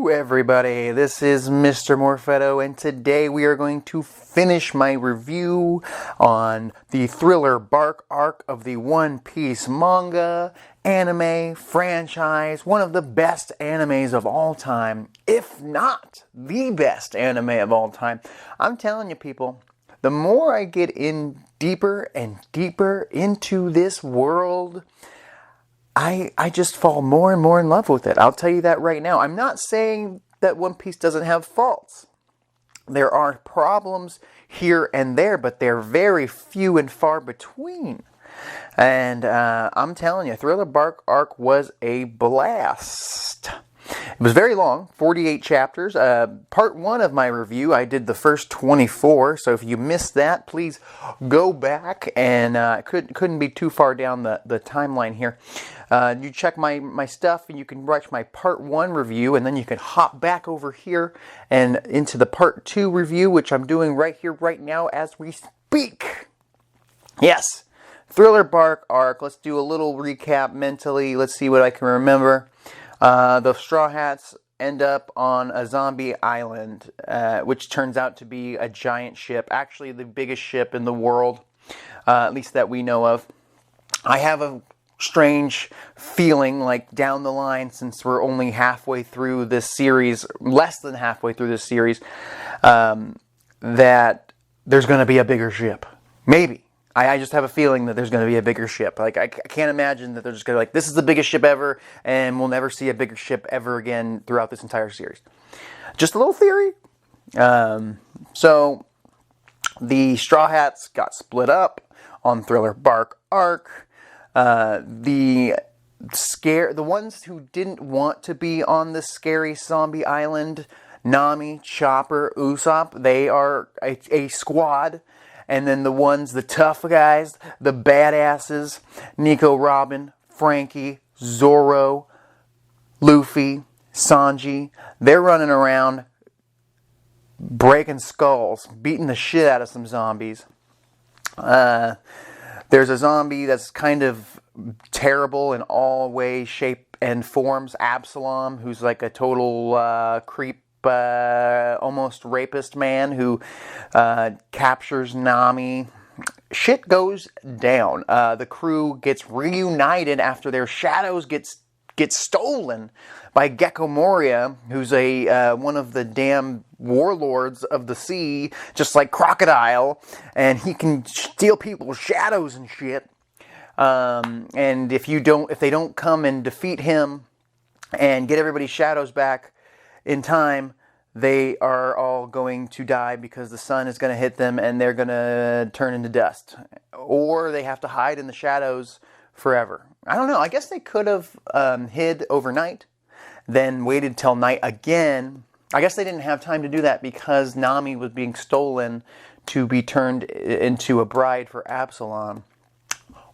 Hello everybody, this is Mr. Morfetto, and today we are going to finish my review on the Thriller Bark arc of the One Piece manga, anime, franchise, one of the best animes of all time, if not the best anime of all time. I'm telling you people, the more I get in deeper and deeper into this world, I just fall more and more in love with it. I'll tell you that right now. I'm not saying that One Piece doesn't have faults. There are problems here and there, but they're very few and far between. And I'm telling you, Thriller Bark arc was a blast. It was very long, 48 chapters. Part 1 of my review, I did the first 24, so if you missed that, please go back, and couldn't be too far down the timeline here. You check my stuff, and you can watch my Part 1 review, and then you can hop back over here and into the Part 2 review, which I'm doing right here, right now, as we speak. Yes, Thriller Bark arc. Let's do a little recap mentally. Let's see what I can remember. The Straw Hats end up on a zombie island, which turns out to be a giant ship. Actually, the biggest ship in the world, at least that we know of. I have a strange feeling like down the line, since we're only halfway through this series, less than halfway through this series, that there's going to be a bigger ship. Maybe. I just have a feeling that there's going to be a bigger ship. Like, I can't imagine that they're just going to be like, this is the biggest ship ever, and we'll never see a bigger ship ever again throughout this entire series. Just a little theory. So, the Straw Hats got split up on Thriller Bark arc. The ones who didn't want to be on this scary zombie island, Nami, Chopper, Usopp, they are a squad. And then the tough guys, the badasses, Nico, Robin, Frankie, Zorro, Luffy, Sanji, they're running around breaking skulls, beating the shit out of some zombies. There's a zombie that's kind of terrible in all ways, shape, and forms, Absalom, who's like a total creep. Almost rapist man who captures Nami. Shit goes down. The crew gets reunited after their shadows get stolen by Gecko Moria, who's one of the damn warlords of the sea, just like Crocodile, and he can steal people's shadows and shit. And if they don't come and defeat him and get everybody's shadows back in time, they are all going to die because the sun is going to hit them and they're going to turn into dust. Or they have to hide in the shadows forever. I don't know. I guess they could have hid overnight, then waited till night again. I guess they didn't have time to do that because Nami was being stolen to be turned into a bride for Absalom.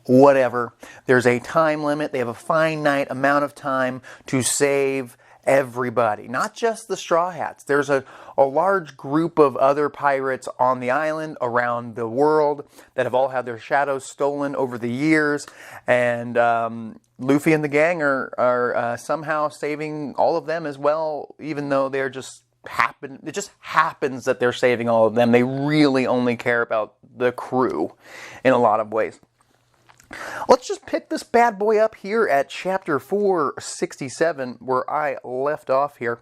Whatever. There's a time limit. They have a finite amount of time to save everybody, not just the Straw Hats. There's a large group of other pirates on the island, around the world, that have all had their shadows stolen over the years, and Luffy and the gang are somehow saving all of them as well, even though it just happens that they're saving all of them. They really only care about the crew in a lot of ways. Let's just pick this bad boy up here at chapter 467, where I left off here.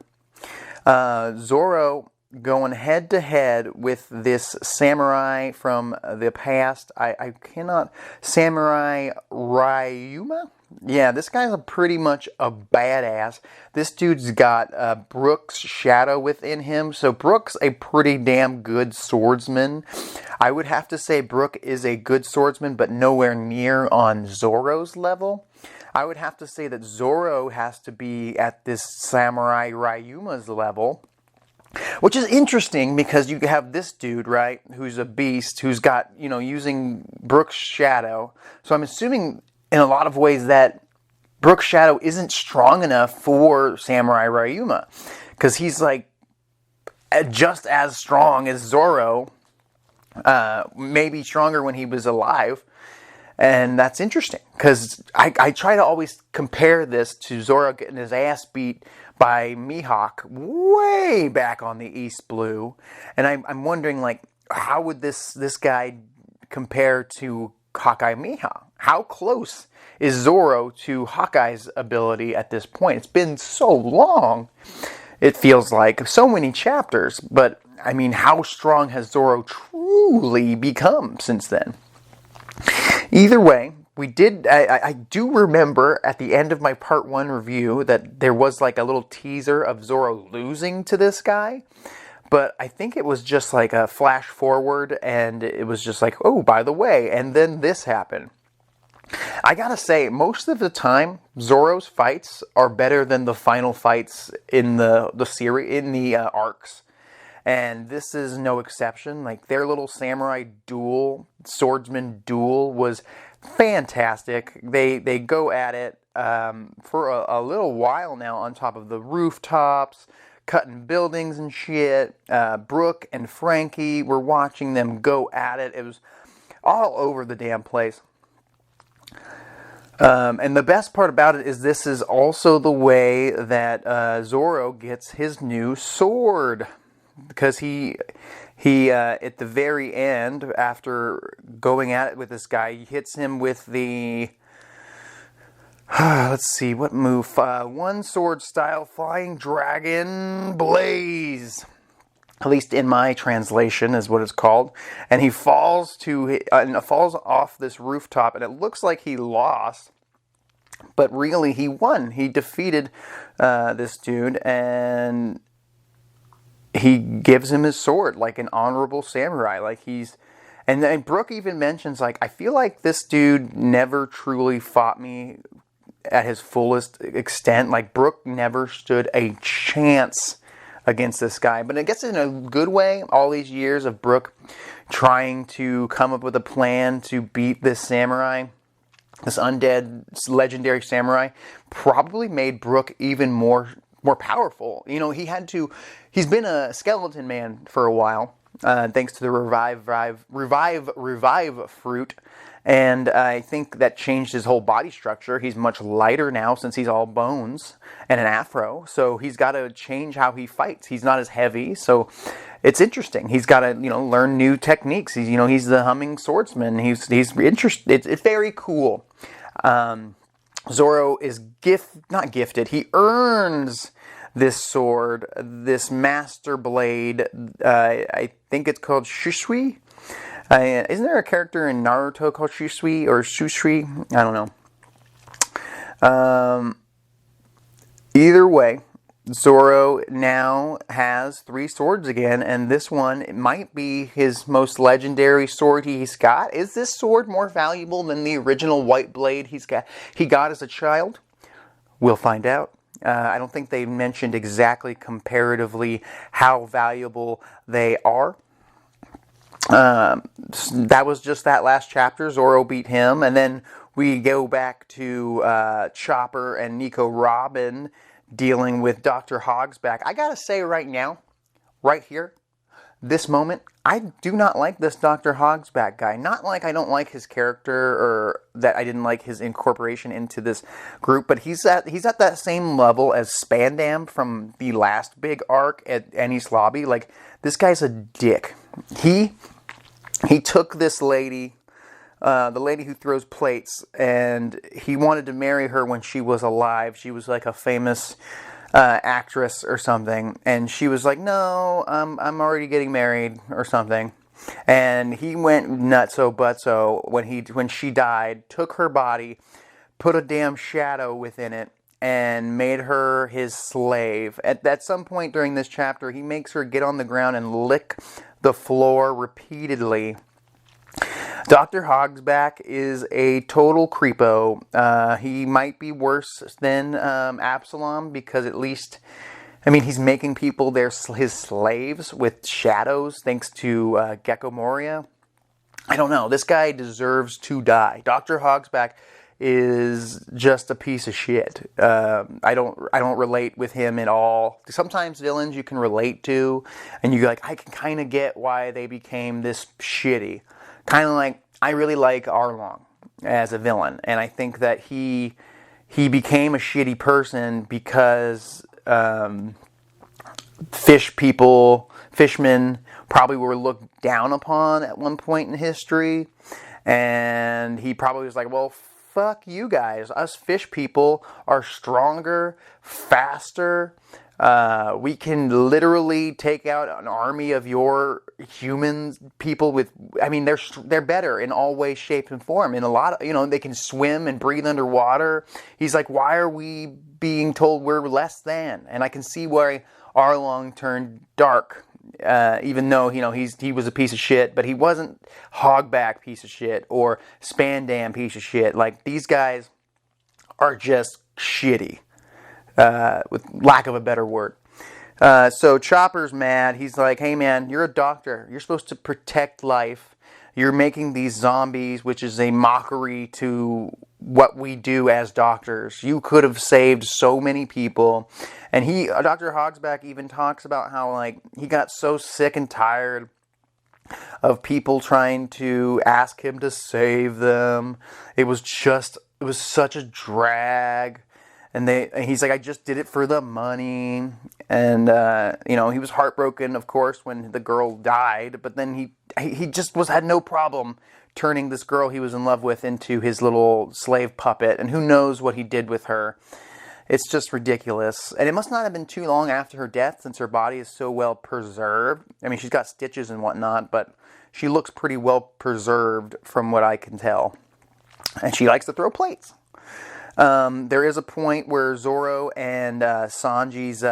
Zorro going head to head with this samurai from the past. I cannot... Samurai Ryuma? Yeah, this guy's pretty much a badass. This dude's got Brook's shadow within him, so Brook's a pretty damn good swordsman. I would have to say Brook is a good swordsman, but nowhere near on Zorro's level. I would have to say that Zorro has to be at this Samurai Ryuma's level, which is interesting because you have this dude, right, who's a beast, who's got, using Brook's shadow. So I'm assuming in a lot of ways that Brook's shadow isn't strong enough for Samurai Ryuma, because he's like just as strong as Zorro, maybe stronger when he was alive. And that's interesting, because I try to always compare this to Zorro getting his ass beat by Mihawk way back on the East Blue. And I'm wondering, like, how would this guy compare to Hawkeye Mihawk? How close is Zorro to Hawkeye's ability at this point? It's been so long. It feels like so many chapters. But, I mean, how strong has Zorro truly become since then? Either way, I do remember at the end of my part 1 review that there was like a little teaser of Zorro losing to this guy. But I think it was just like a flash forward, and it was just like, oh, by the way, and then this happened. I gotta say, most of the time, Zorro's fights are better than the final fights in the series, in the arcs. And this is no exception. Like, their little samurai duel, swordsman duel, was fantastic. They go at it for a little while now on top of the rooftops, cutting buildings and shit. Brook and Frankie, we're watching them go at it. It was all over the damn place. And the best part about it is this is also the way that Zorro gets his new sword. Because he at the very end, after going at it with this guy, he hits him with the, let's see, what move? One sword style flying dragon blaze. At least in my translation is what it's called. And he falls falls off this rooftop, and it looks like he lost. But really, he won. He defeated this dude, and he gives him his sword like an honorable samurai. Like and then Brook even mentions, like, I feel like this dude never truly fought me at his fullest extent. Like, Brook never stood a chance against this guy. But I guess in a good way, all these years of Brook trying to come up with a plan to beat this samurai, this undead legendary samurai, probably made Brook even more powerful. You know, he's been a skeleton man for a while, thanks to the revive fruit. And I think that changed his whole body structure. He's much lighter now since he's all bones and an afro. So he's got to change how he fights. He's not as heavy. So it's interesting. He's got to, learn new techniques. He's the humming swordsman. He's interested. It's very cool. Zorro is not gifted. He earns this sword, this master blade. I think it's called Shushui. Isn't there a character in Naruto called Shushui or Shushui? I don't know. Either way, Zorro now has 3 swords again, and this one, it might be his most legendary sword he's got. Is this sword more valuable than the original white blade he got as a child? We'll find out. I don't think they mentioned exactly comparatively how valuable they are. That was just that last chapter. Zorro beat him, and then we go back to Chopper and Nico Robin dealing with Dr. Hogsbach. I gotta say right now, right here, this moment, I do not like this Dr. Hogsbach guy. Not like I don't like his character or that I didn't like his incorporation into this group, but he's at that same level as Spandam from the last big arc at Enies Lobby. Like, this guy's a dick. He took this lady, the lady who throws plates, and he wanted to marry her when she was alive. She was like a famous actress or something, and she was like, no, I'm already getting married or something. And he went nutso butso when she died, took her body, put a damn shadow within it, and made her his slave. At some point during this chapter, he makes her get on the ground and lick the floor repeatedly. Dr. Hogsbach is a total creepo. He might be worse than Absalom, because at least, he's making people his slaves with shadows thanks to Gecko Moria. I don't know. This guy deserves to die. Dr. Hogsbach is just a piece of shit. I don't relate with him at all. Sometimes villains you can relate to, and you're like, I can kind of get why they became this shitty. Kind of like, I really like Arlong. as a villain, and I think that he became a shitty person because fishmen probably were looked down upon at one point in history, and he probably was like, well, fuck you guys. Us fish people are stronger, faster. We can literally take out an army of your human people with, I mean, they're better in all ways, shape, and form. In a lot of, they can swim and breathe underwater. He's like, why are we being told we're less than? And I can see why Arlong turned dark, even though, he was a piece of shit, but he wasn't Hogsbach piece of shit or Spandam piece of shit. Like, these guys are just shitty. With lack of a better word. So Chopper's mad. He's like, hey man, you're a doctor. You're supposed to protect life. You're making these zombies, which is a mockery to what we do as doctors. You could have saved so many people. And Dr. Hogsbach even talks about how, like, he got so sick and tired of people trying to ask him to save them. It was such a drag. And he's like, I just did it for the money. And, he was heartbroken, of course, when the girl died. But then he just had no problem turning this girl he was in love with into his little slave puppet. And who knows what he did with her. It's just ridiculous. And it must not have been too long after her death, since her body is so well preserved. I mean, she's got stitches and whatnot, but she looks pretty well preserved from what I can tell. And she likes to throw plates. There is a point where Zorro and Sanji's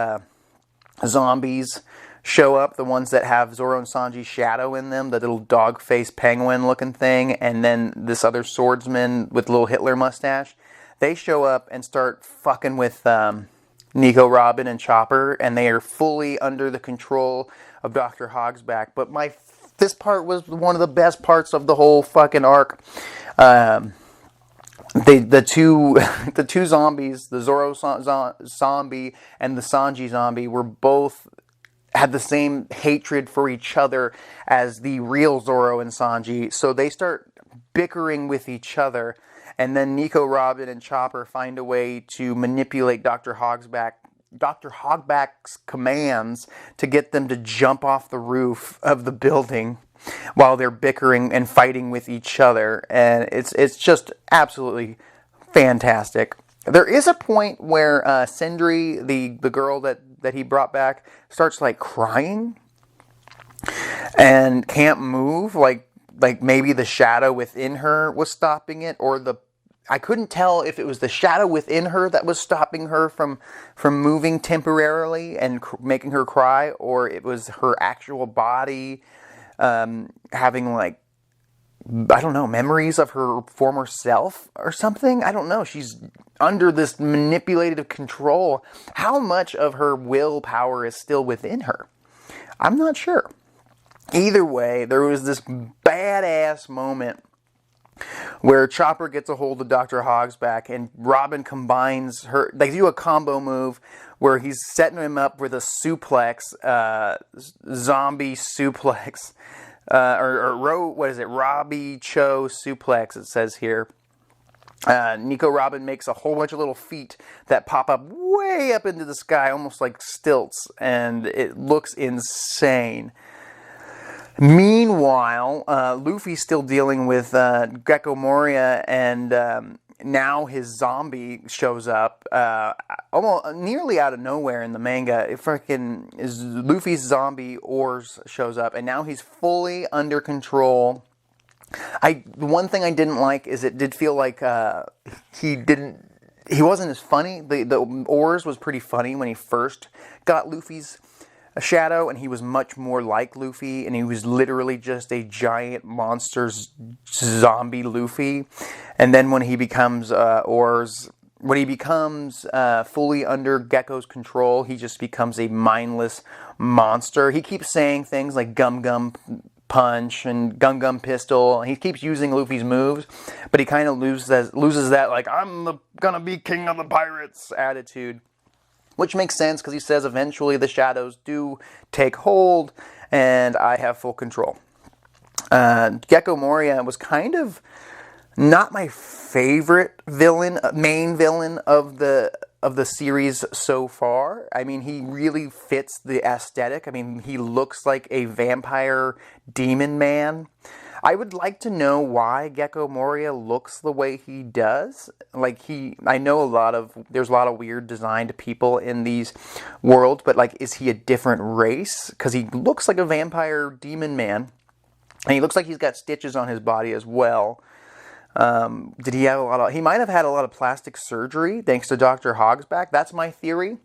zombies show up, the ones that have Zorro and Sanji's shadow in them, the little dog-faced penguin-looking thing, and then this other swordsman with little Hitler mustache. They show up and start fucking with Nico, Robin, and Chopper, and they are fully under the control of Dr. Hogsbach. But this part was one of the best parts of the whole fucking arc. The two zombies, the Zorro zombie and the Sanji zombie, had the same hatred for each other as the real Zorro and Sanji. So they start bickering with each other, and then Nico, Robin, and Chopper find a way to manipulate Dr. Hogsbach's commands to get them to jump off the roof of the building while they're bickering and fighting with each other. And it's just absolutely fantastic. There is a point where Sindri, the girl that he brought back, starts like crying and can't move, like maybe the shadow within her was stopping it, or I couldn't tell if it was the shadow within her that was stopping her from moving temporarily and making her cry, or it was her actual body having, like, I don't know, memories of her former self or something. I don't know. She's under this manipulative control. How much of her willpower is still within her? I'm not sure. Either way, there was this badass moment where Chopper gets a hold of Dr. Hogsbach, and Robin combines her. They do a combo move where he's setting him up with a suplex, zombie suplex, what is it? Robbie Cho suplex, it says here. Nico Robin makes a whole bunch of little feet that pop up way up into the sky, almost like stilts, and it looks insane. Meanwhile, Luffy's still dealing with Gecko Moria, and now his zombie shows up almost nearly out of nowhere in the manga. Luffy's zombie Oars shows up, and now he's fully under control. The one thing I didn't like is it did feel like he wasn't as funny. The Oars was pretty funny when he first got Luffy's shadow, and he was much more like Luffy, and he was literally just a giant monster zombie Luffy. And then when he becomes fully under Gecko's control, he just becomes a mindless monster. He keeps saying things like Gum Gum Punch and Gum Gum Pistol. He keeps using Luffy's moves, but he kind of loses that, like, I'm gonna be king of the pirates attitude. Which makes sense, because he says eventually the shadows do take hold, and I have full control. Gecko Moria was kind of Not my favorite villain, main villain of the series so far. I mean, he really fits the aesthetic. I mean, he looks like a vampire demon man. I would like to know why Gecko Moria looks the way he does. Like, I know there's a lot of weird designed people in these worlds, but like, is he a different race? Because he looks like a vampire demon man, and he looks like he's got stitches on his body as well. Did he have he might have had a lot of plastic surgery thanks to Dr. Hogsbach. That's my theory.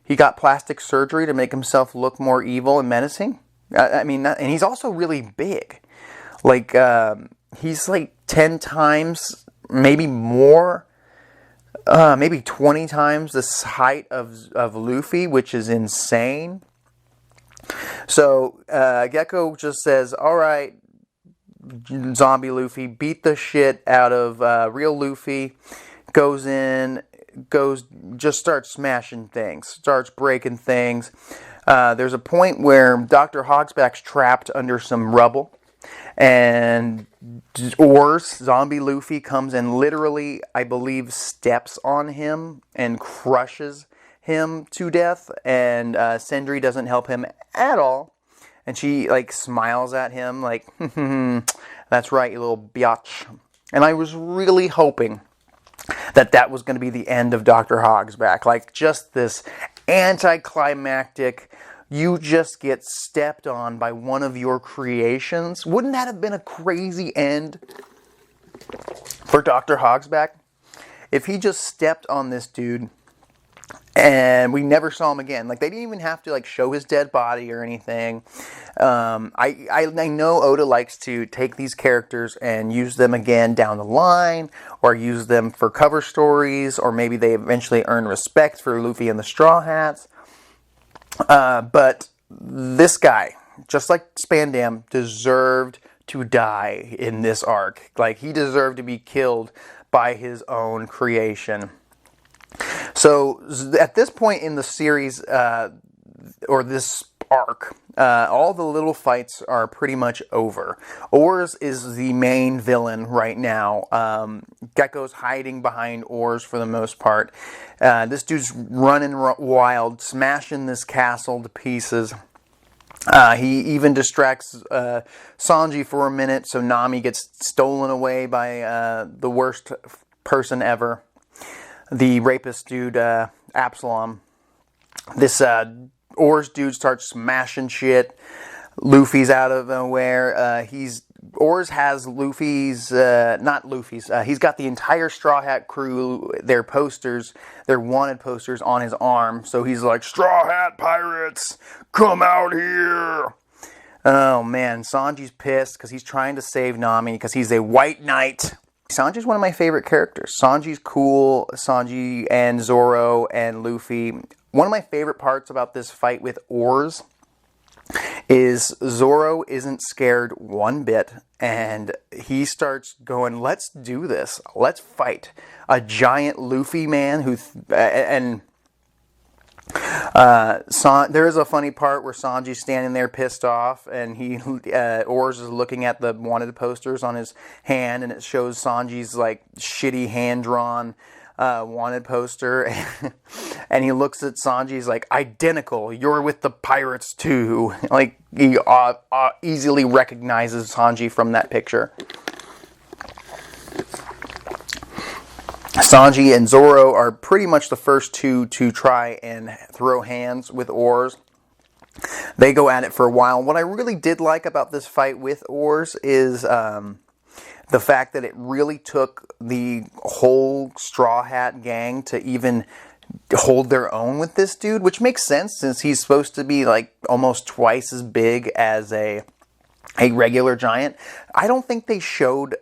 He got plastic surgery to make himself look more evil and menacing. And he's also really big. Like, he's like 10 times, maybe more, maybe 20 times the height of Luffy, which is insane. So, Gecko just says, all right, zombie Luffy, beat the shit out of real Luffy, just starts smashing things, starts breaking things. There's a point where Dr. Hogsbach's trapped under some rubble, and zombie Luffy comes and literally, I believe, steps on him and crushes him to death, and Sindri doesn't help him at all. And she, like, smiles at him, like, that's right, you little biatch. And I was really hoping that was going to be the end of Dr. Hogsbach. Like, just this anticlimactic, you just get stepped on by one of your creations. Wouldn't that have been a crazy end for Dr. Hogsbach? If he just stepped on this dude and we never saw him again. Like, they didn't even have to, like, show his dead body or anything. I know Oda likes to take these characters and use them again down the line, or use them for cover stories, or maybe they eventually earn respect for Luffy and the Straw Hats. But this guy, just like Spandam, deserved to die in this arc. Like, he deserved to be killed by his own creation. So, at this point in the series, or this arc, all the little fights are pretty much over. Oars is the main villain right now. Gecko's hiding behind Oars for the most part. This dude's running wild, smashing this castle to pieces. He even distracts Sanji for a minute, so Nami gets stolen away by the worst person ever. The rapist dude, Absalom. This Oars dude starts smashing shit. Luffy's out of nowhere. Oars has Luffy's, not Luffy's, he's got the entire Straw Hat crew, their wanted posters on his arm. So he's like, Straw Hat pirates, come out here. Oh man, Sanji's pissed because he's trying to save Nami because he's a white knight. Sanji's one of my favorite characters. Sanji's cool. Sanji and Zorro and Luffy. One of my favorite parts about this fight with Oars is Zorro isn't scared one bit, and he starts going, let's do this. Let's fight a giant Luffy man there is a funny part where Sanji's standing there pissed off, and Oars is looking at the wanted posters on his hand, and it shows Sanji's like shitty hand-drawn wanted poster, and he looks at Sanji's like, identical, you're with the pirates too. Like, he easily recognizes Sanji from that picture. Sanji and Zorro are pretty much the first two to try and throw hands with Oars. They go at it for a while. What I really did like about this fight with Oars is the fact that it really took the whole Straw Hat gang to even hold their own with this dude, which makes sense since he's supposed to be like almost twice as big as a regular giant. I don't think they showed,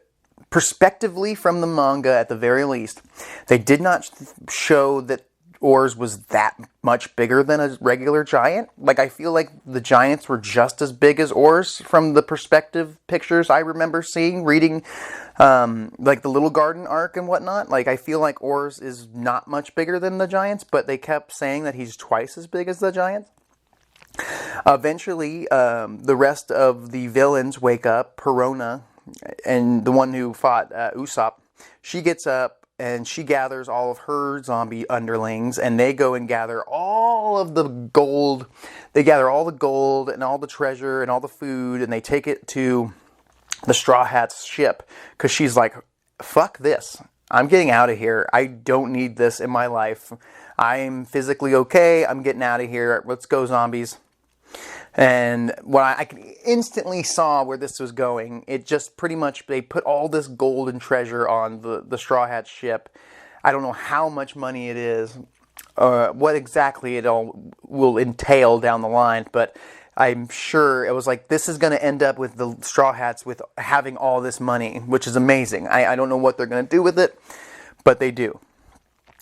prospectively from the manga at the very least, they did not show that Oars was that much bigger than a regular giant. Like, I feel like the giants were just as big as Oars from the perspective pictures I remember reading, like the Little Garden arc and whatnot. Like, I feel like Oars is not much bigger than the giants, but they kept saying that he's twice as big as the giants. Eventually, the rest of the villains wake up. Perona, and the one who fought Usopp, she gets up and she gathers all of her zombie underlings, and they go and gather all of the gold. They gather all the gold and all the treasure and all the food, and they take it to the Straw Hat's ship, because she's like, fuck this. I'm getting out of here. I don't need this in my life. I'm physically okay. I'm getting out of here. Let's go, zombies. And what I instantly saw where this was going, it just pretty much, they put all this gold and treasure on the Straw Hat ship. I don't know how much money it is, what exactly it all will entail down the line, but I'm sure it was like, this is going to end up with the Straw Hats with having all this money, which is amazing. I don't know what they're going to do with it, but they do.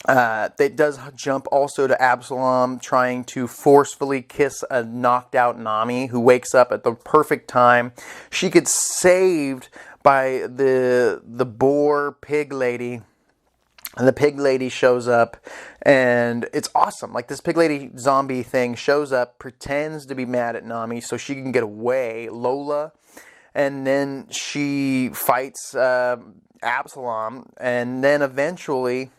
It does jump also to Absalom trying to forcefully kiss a knocked out Nami, who wakes up at the perfect time. She gets saved by the boar pig lady. And the pig lady shows up, and it's awesome. Like, this pig lady zombie thing shows up, pretends to be mad at Nami so she can get away, Lola, and then she fights Absalom, and then eventually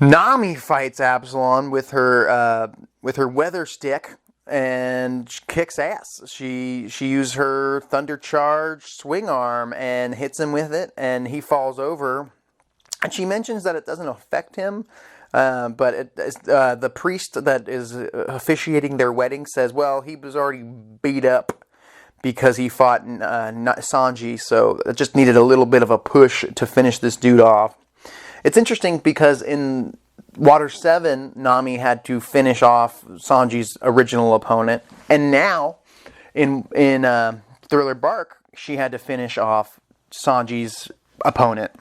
Nami fights Absalom with her weather stick and kicks ass. She used her thunder charge swing arm and hits him with it, and he falls over. And she mentions that it doesn't affect him, but the priest that is officiating their wedding says, well, he was already beat up because he fought Sanji, so it just needed a little bit of a push to finish this dude off. It's interesting because in Water 7, Nami had to finish off Sanji's original opponent, and now in Thriller Bark, she had to finish off Sanji's opponent,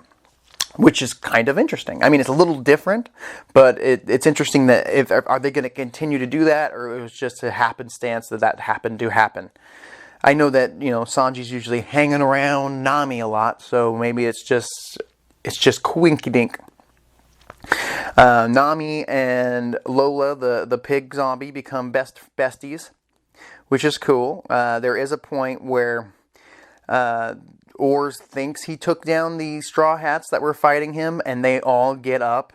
which is kind of interesting. I mean, it's a little different, but it's interesting that are they going to continue to do that, or it was just a happenstance that happened to happen. I know that, Sanji's usually hanging around Nami a lot, so maybe it's just coinkydink. Nami and Lola, the pig zombie, become besties, which is cool. There is a point where Oars thinks he took down the Straw Hats that were fighting him, and they all get up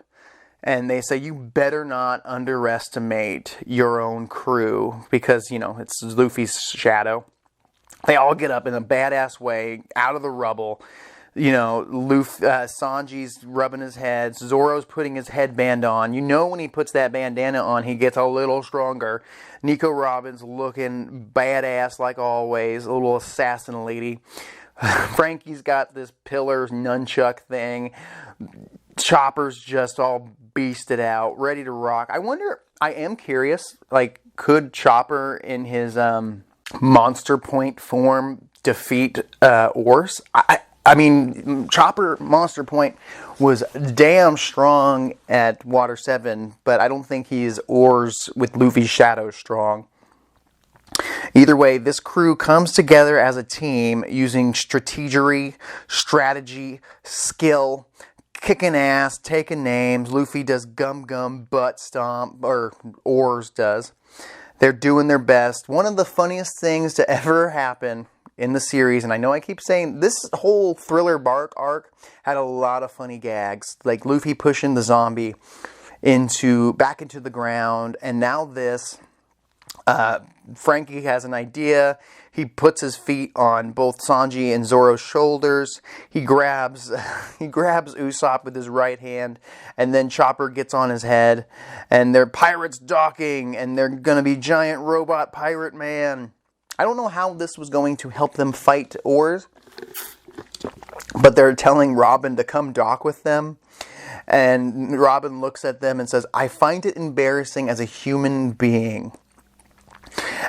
and they say, you better not underestimate your own crew, because, it's Luffy's shadow. They all get up in a badass way out of the rubble. Sanji's rubbing his head. Zorro's putting his headband on. When he puts that bandana on, he gets a little stronger. Nico Robin's looking badass like always, a little assassin lady. Frankie's got this pillar nunchuck thing. Chopper's just all beasted out, ready to rock. I am curious, could Chopper in his Monster Point form defeat Oars? I mean, Chopper Monster Point was damn strong at Water 7, but I don't think he's Oars with Luffy's shadow strong. Either way, this crew comes together as a team using strategy, skill, kicking ass, taking names. Luffy does gum butt stomp, or Oars does. They're doing their best. One of the funniest things to ever happen in the series, and I know I keep saying, this whole Thriller Bark arc had a lot of funny gags, like Luffy pushing the zombie back into the ground, and now this. Frankie has an idea. He puts his feet on both Sanji and Zorro's shoulders. He grabs Usopp with his right hand, and then Chopper gets on his head, and they're pirates docking, and they're gonna be giant robot pirate man. I don't know how this was going to help them fight Oars, but they're telling Robin to come dock with them. And Robin looks at them and says, I find it embarrassing as a human being.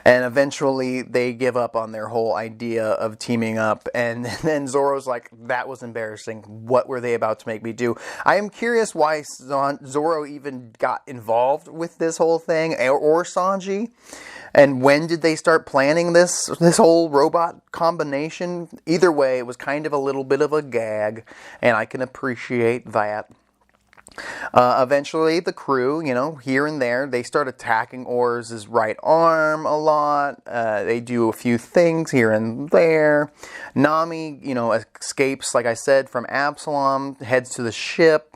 And eventually they give up on their whole idea of teaming up. And then Zorro's like, that was embarrassing. What were they about to make me do? I am curious why Zorro even got involved with this whole thing, or Sanji. And when did they start planning this whole robot combination? Either way, it was kind of a little bit of a gag, and I can appreciate that. Eventually, the crew, here and there, they start attacking Oars' right arm a lot. They do a few things here and there. Nami, escapes, like I said, from Absalom, heads to the ship,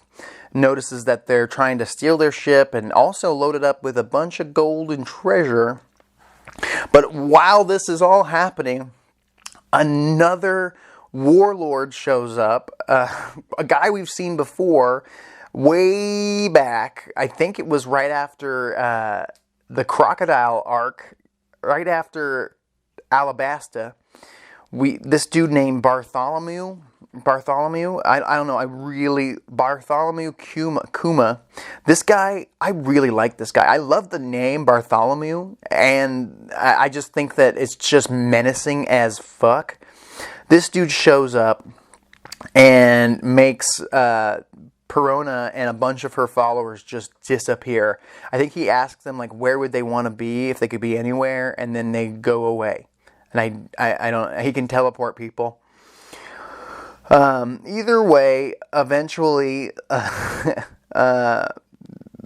notices that they're trying to steal their ship, and also loaded up with a bunch of gold and treasure. But while this is all happening, another Warlord shows up, a guy we've seen before, way back. I think it was right after the Crocodile arc, right after Alabasta. This dude named Bartholomew, I don't know, Bartholomew Kuma. This guy, I really like this guy. I love the name Bartholomew, and I just think that it's just menacing as fuck. This dude shows up and makes Perona and a bunch of her followers just disappear. I think he asks them, like, where would they want to be, if they could be anywhere, and then they go away. And I don't, he can teleport people. Either way, eventually,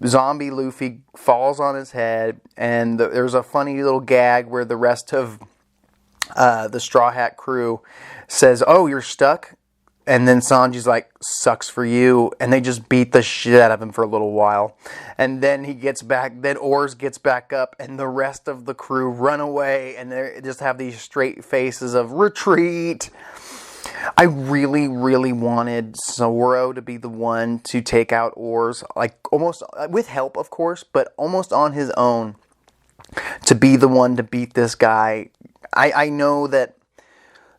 zombie Luffy falls on his head, and there's a funny little gag where the rest of the Straw Hat crew says, "Oh, you're stuck?" And then Sanji's like, "Sucks for you." And they just beat the shit out of him for a little while. And then he gets back, then Oars gets back up, and the rest of the crew run away, and they just have these straight faces of retreat. I really, really wanted Zorro to be the one to take out Oars, like almost, with help of course, but almost on his own, to be the one to beat this guy. I know that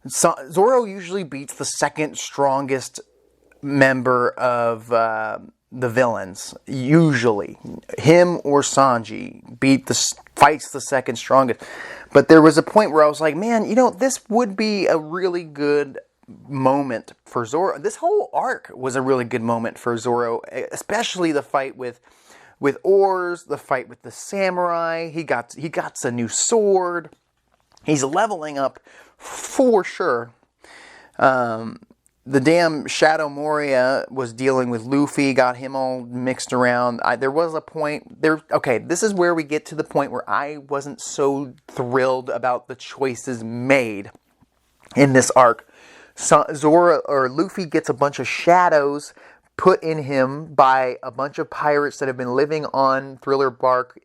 Zorro usually beats the second strongest member of the villains. Usually. Him or Sanji fights the second strongest. But there was a point where I was like, man, this would be a really good moment for Zorro. This whole arc was a really good moment for Zorro, especially the fight with Oars, the fight with the samurai. He got a new sword. He's leveling up for sure. The damn Shadow Moria was dealing with Luffy, got him all mixed around. There was a point there. Okay, this is where we get to the point where I wasn't so thrilled about the choices made in this arc. Luffy gets a bunch of shadows put in him by a bunch of pirates that have been living on Thriller Bark.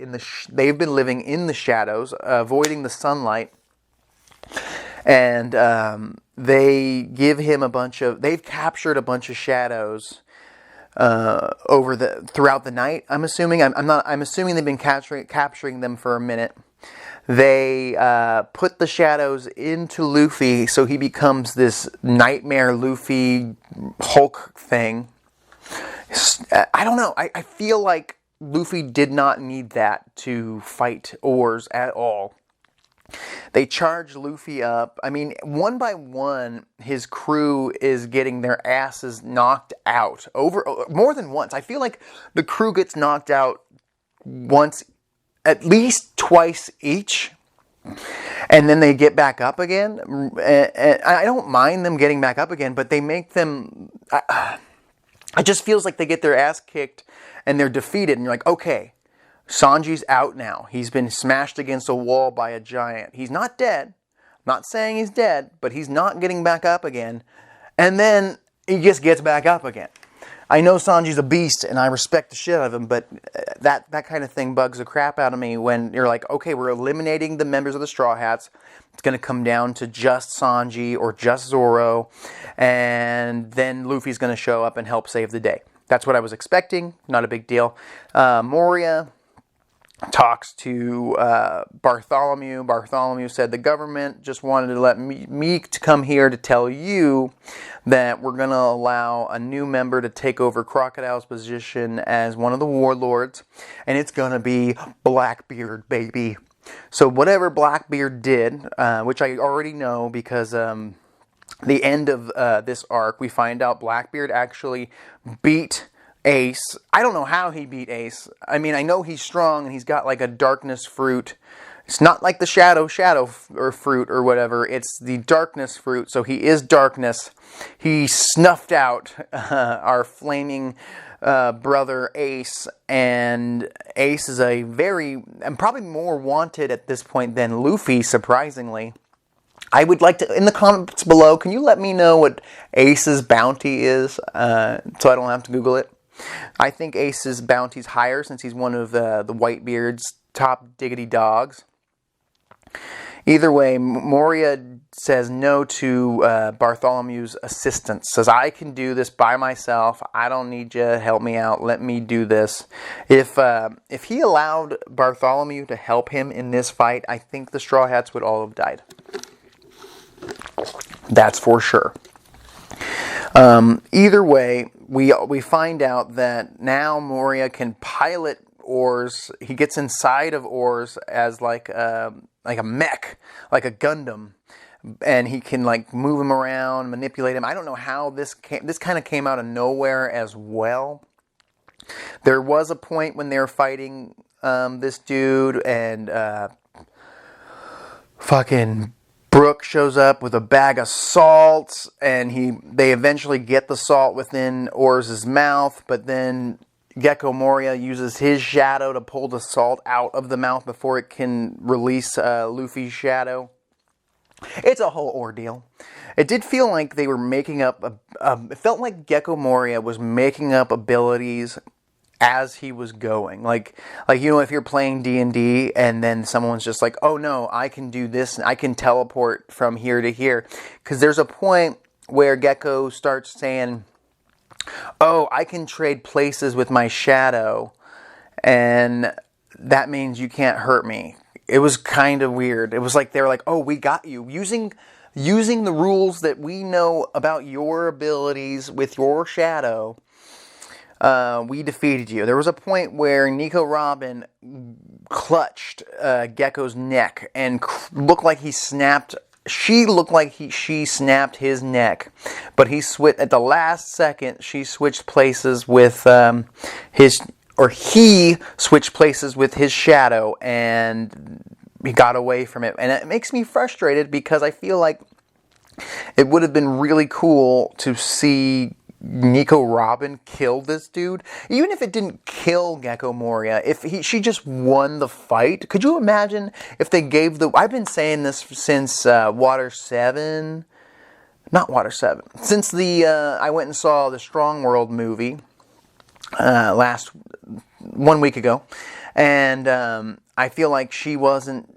They've been living in the shadows, avoiding the sunlight. And they give him they've captured a bunch of shadows throughout the night. I'm assuming I'm assuming they've been capturing them for a minute. They put the shadows into Luffy, so he becomes this nightmare Luffy Hulk thing. I don't know. I feel like Luffy did not need that to fight Oars at all. They charge Luffy up. I mean, one by one, his crew is getting their asses knocked out more than once. I feel like the crew gets knocked out once, at least twice each, and then they get back up again. And I don't mind them getting back up again, but they make them. It just feels like they get their ass kicked and they're defeated, and you're like, okay. Sanji's out now. He's been smashed against a wall by a giant. He's not dead. I'm not saying he's dead, but he's not getting back up again. And then he just gets back up again. I know Sanji's a beast, and I respect the shit out of him, but that kind of thing bugs the crap out of me when you're like, okay, we're eliminating the members of the Straw Hats. It's going to come down to just Sanji or just Zorro, and then Luffy's going to show up and help save the day. That's what I was expecting. Not a big deal. Moria talks to Bartholomew. Bartholomew said the government just wanted to let me to come here to tell you that we're going to allow a new member to take over Crocodile's position as one of the warlords, and it's going to be Blackbeard, baby. So whatever Blackbeard did, which I already know because the end of this arc, we find out Blackbeard actually beat Ace. I don't know how he beat Ace. I mean, I know he's strong and he's got like a darkness fruit. It's not like the shadow or fruit or whatever. It's the darkness fruit. So he is darkness. He snuffed out our flaming brother Ace, and Ace is and probably more wanted at this point than Luffy, surprisingly. I would like to, in the comments below, can you let me know what Ace's bounty is, so I don't have to Google it? I think Ace's bounty's higher since he's one of the Whitebeard's top diggity dogs. Either way, Moria says no to Bartholomew's assistance. Says, I can do this by myself. I don't need you to help me out. Let me do this. If he allowed Bartholomew to help him in this fight, I think the Straw Hats would all have died. That's for sure. Either way, we find out that now Moria can pilot oars. He gets inside of oars as like a mech, like a Gundam, and he can like move him around, manipulate him. I don't know how this kind of came out of nowhere as well. There was a point when they were fighting this dude, and fucking Brook shows up with a bag of salt, and they eventually get the salt within Oars' mouth, but then Gecko Moria uses his shadow to pull the salt out of the mouth before it can release Luffy's shadow. It's a whole ordeal. It did feel like they were making up it felt like Gecko Moria was making up abilities as he was going. Like you know, if you're playing D&D and then someone's just like, oh no, I can do this, and I can teleport from here to here. Because there's a point where Gecko starts saying, oh, I can trade places with my shadow, and that means you can't hurt me. It was kind of weird. It was like they were like, oh, we got you. Using the rules that we know about your abilities with your shadow, we defeated you. There was a point where Nico Robin clutched Gecko's neck and looked like he snapped. She looked like she snapped his neck, but he at the last second. She switched places with he switched places with his shadow, and he got away from it. And it makes me frustrated because I feel like it would have been really cool to see Nico Robin kill this dude, even if it didn't kill Gecko Moria. If she just won the fight, could you imagine if they gave I've been saying this since Water 7, not Water 7, since I went and saw the Strong World movie 1 week ago, and I feel like she wasn't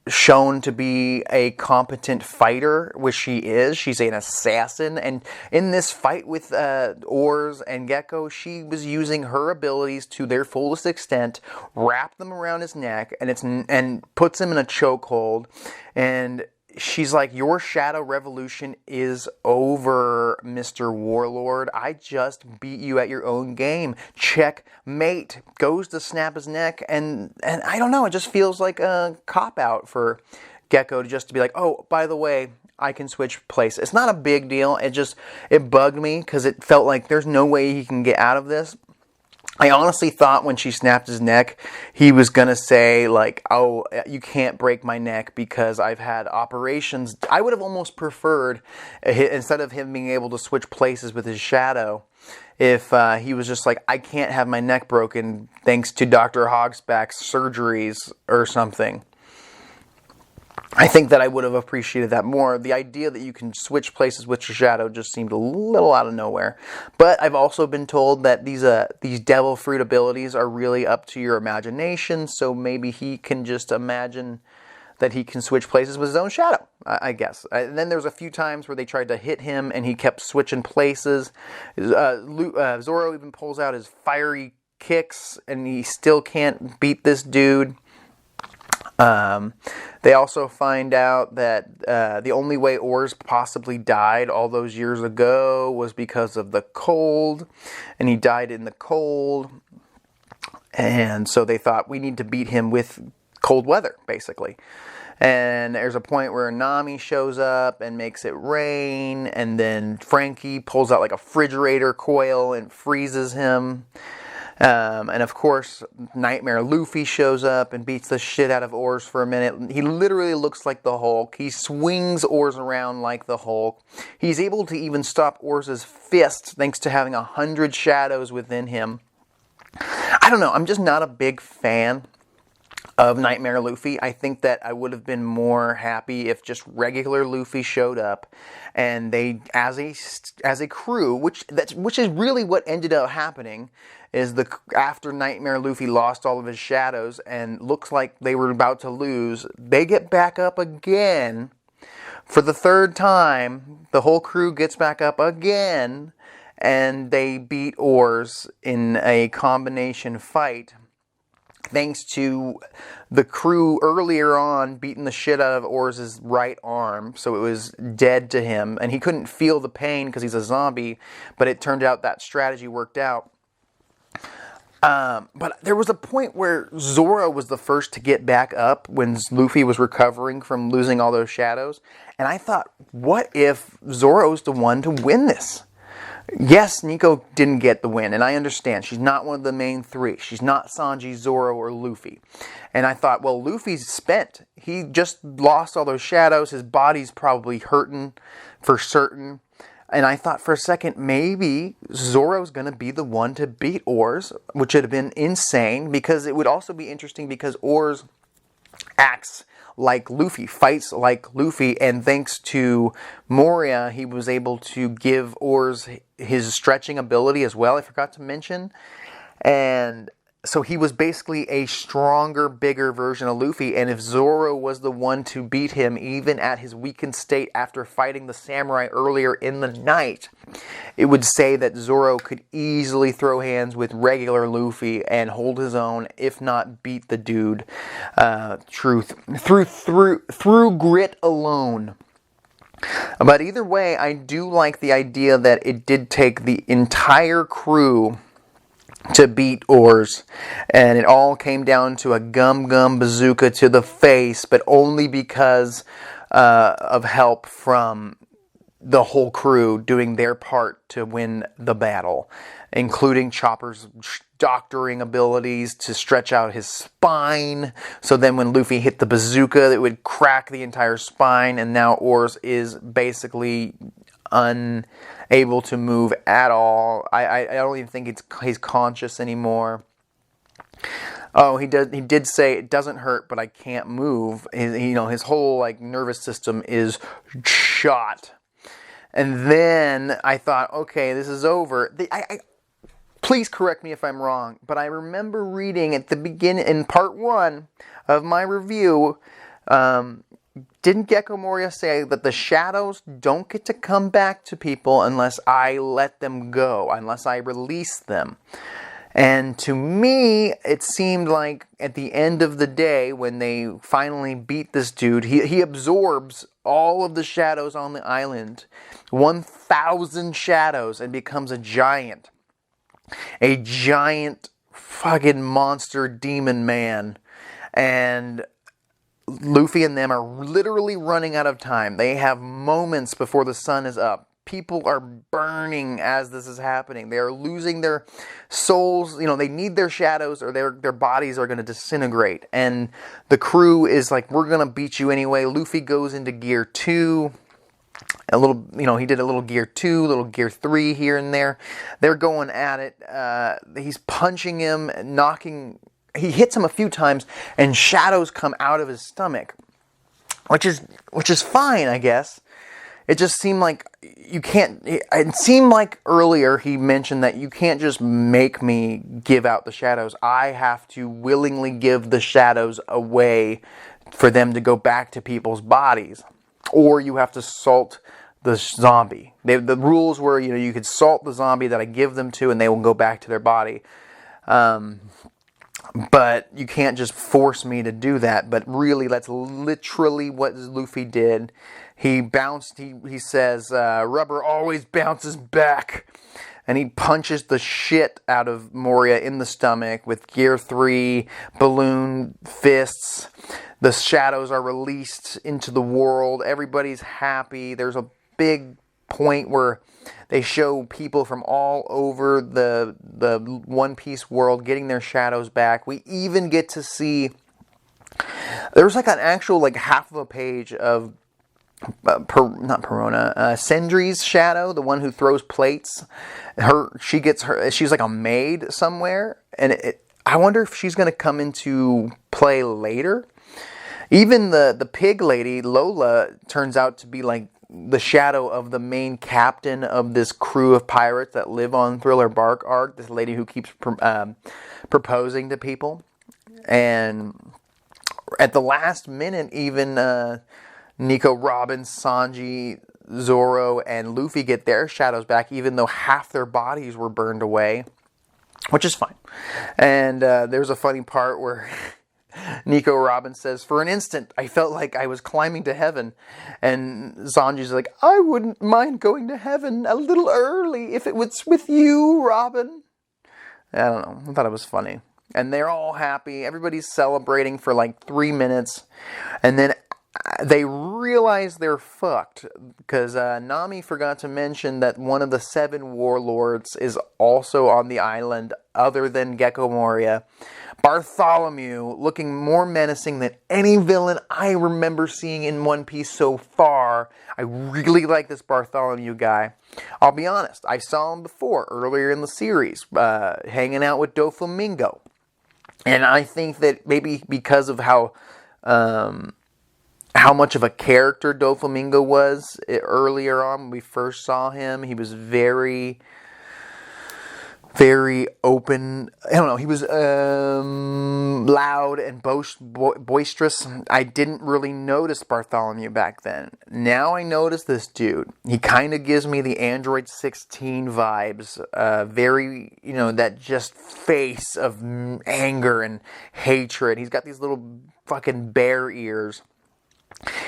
shown to be a competent fighter, which she is. She's an assassin, and in this fight with Oars and Gecko, she was using her abilities to their fullest extent, wrapped them around his neck, and puts him in a chokehold, and she's like, your shadow revolution is over, Mr. Warlord. I just beat you at your own game. Checkmate. Goes to snap his neck, and I don't know, it just feels like a cop-out for Gecko to be like, oh, by the way, I can switch places. It's not a big deal. It bugged me because it felt like there's no way he can get out of this. I honestly thought when she snapped his neck, he was going to say, like, oh, you can't break my neck because I've had operations. I would have almost preferred, instead of him being able to switch places with his shadow, if he was just like, I can't have my neck broken thanks to Dr. Hogsbach's surgeries or something. I think that I would have appreciated that more. The idea that you can switch places with your shadow just seemed a little out of nowhere. But I've also been told that these devil fruit abilities are really up to your imagination, so maybe he can just imagine that he can switch places with his own shadow, I guess. And then there's a few times where they tried to hit him and he kept switching places. Zorro even pulls out his fiery kicks and he still can't beat this dude. They also find out that the only way Oars possibly died all those years ago was because of the cold, and he died in the cold, and so they thought we need to beat him with cold weather, basically. And there's a point where Nami shows up and makes it rain, and then Frankie pulls out like a refrigerator coil and freezes him. And of course, Nightmare Luffy shows up and beats the shit out of Oars for a minute. He literally looks like the Hulk. He swings Oars around like the Hulk. He's able to even stop Oars' fist thanks to having 100 shadows within him. I don't know, I'm just not a big fan of Nightmare Luffy. I think that I would have been more happy if just regular Luffy showed up and they, as a crew, which is really what ended up happening, is after Nightmare Luffy lost all of his shadows and looks like they were about to lose, they get back up again for the third time. The whole crew gets back up again and they beat Oars in a combination fight. Thanks to the crew earlier on beating the shit out of Oars' right arm, so it was dead to him, and he couldn't feel the pain because he's a zombie, but it turned out that strategy worked out. But there was a point where Zorro was the first to get back up when Luffy was recovering from losing all those shadows, and I thought, what if Zorro's the one to win this? Yes, Nico didn't get the win, and I understand. She's not one of the main three. She's not Sanji, Zorro, or Luffy. And I thought, well, Luffy's spent. He just lost all those shadows. His body's probably hurting for certain. And I thought for a second, maybe Zorro's going to be the one to beat Oars, which would have been insane, because it would also be interesting because Oars acts like Luffy, fights like Luffy, and thanks to Moria, he was able to give Oars his stretching ability as well, I forgot to mention. And so he was basically a stronger, bigger version of Luffy, and if Zorro was the one to beat him, even at his weakened state after fighting the samurai earlier in the night, it would say that Zorro could easily throw hands with regular Luffy and hold his own, if not beat the dude through grit alone. But either way, I do like the idea that it did take the entire crew to beat Oars, and it all came down to a gum bazooka to the face, but only because of help from the whole crew doing their part to win the battle, including Chopper's doctoring abilities to stretch out his spine, so then when Luffy hit the bazooka, it would crack the entire spine, and now Oars is basically unable to move at all. I don't even think he's conscious anymore. Oh, he did say it doesn't hurt, but I can't move. His whole nervous system is shot. And then I thought, okay, this is over. Please correct me if I'm wrong, but I remember reading at the beginning in part 1 of my review. Didn't Gecko Moria say that the shadows don't get to come back to people unless I let them go, unless I release them? And to me, it seemed like at the end of the day, when they finally beat this dude, he absorbs all of the shadows on the island, 1,000 shadows, and becomes a giant fucking monster demon man. And Luffy and them are literally running out of time. They have moments before the sun is up. People are burning as this is happening. They are losing their souls. They need their shadows or their bodies are going to disintegrate. And the crew is like, we're going to beat you anyway. Luffy goes into gear 2. He did a little gear 2, little gear 3 here and there. They're going at it. He's punching him, knocking. He hits him a few times, and shadows come out of his stomach, which is fine, I guess. It just seemed like you can't. It seemed like earlier he mentioned that you can't just make me give out the shadows. I have to willingly give the shadows away for them to go back to people's bodies, or you have to salt the zombie. The rules were, you could salt the zombie that I give them to, and they will go back to their body. But you can't just force me to do that. But really, that's literally what Luffy did. He bounced, he says, rubber always bounces back. And he punches the shit out of Moria in the stomach with Gear 3, balloon fists. The shadows are released into the world. Everybody's happy. There's a big point where they show people from all over the One Piece world getting their shadows back. We even get to see, there was like an actual like half of a page of Sindri's shadow, the one who throws plates. She's like a maid somewhere, and I wonder if she's going to come into play later. Even the pig lady, Lola, turns out to be like the shadow of the main captain of this crew of pirates that live on Thriller Bark arc. This lady who keeps proposing to people. And at the last minute, even Nico, Robin, Sanji, Zorro, and Luffy get their shadows back, even though half their bodies were burned away, which is fine. And there's a funny part where Nico Robin says, "For an instant, I felt like I was climbing to heaven." And Sanji's like, "I wouldn't mind going to heaven a little early if it was with you, Robin." I don't know. I thought it was funny. And they're all happy. Everybody's celebrating for like 3 minutes. And then they realize they're fucked, because Nami forgot to mention that one of the 7 warlords is also on the island other than Gecko Moria. Bartholomew, looking more menacing than any villain I remember seeing in One Piece so far. I really like this Bartholomew guy. I'll be honest, I saw him before, earlier in the series, hanging out with Doflamingo. And I think that maybe because of how much of a character Doflamingo was earlier on when we first saw him, he was very open. I don't know, he was loud and boisterous. I didn't really notice Bartholomew back then. Now I notice this dude. He kind of gives me the Android 16 vibes. Very, that just face of anger and hatred. He's got these little fucking bear ears.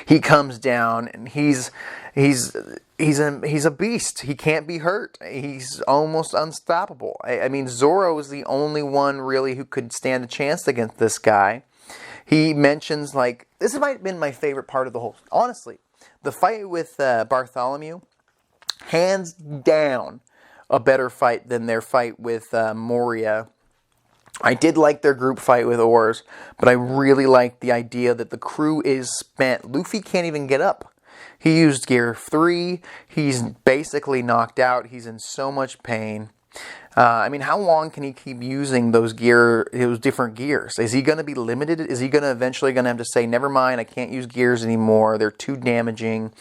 He comes down and he's a beast. He can't be hurt. He's almost unstoppable. I mean, Zorro is the only one really who could stand a chance against this guy. He mentions, like, this might have been my favorite part of the whole, honestly, the fight with Bartholomew, hands down a better fight than their fight with Moria. I did like their group fight with oars, but I really liked the idea that the crew is spent. Luffy can't even get up. He used gear 3. He's basically knocked out. He's in so much pain. I mean, how long can he keep using those different gears? Is he going to be limited? Is he eventually going to have to say, never mind, I can't use gears anymore. They're too damaging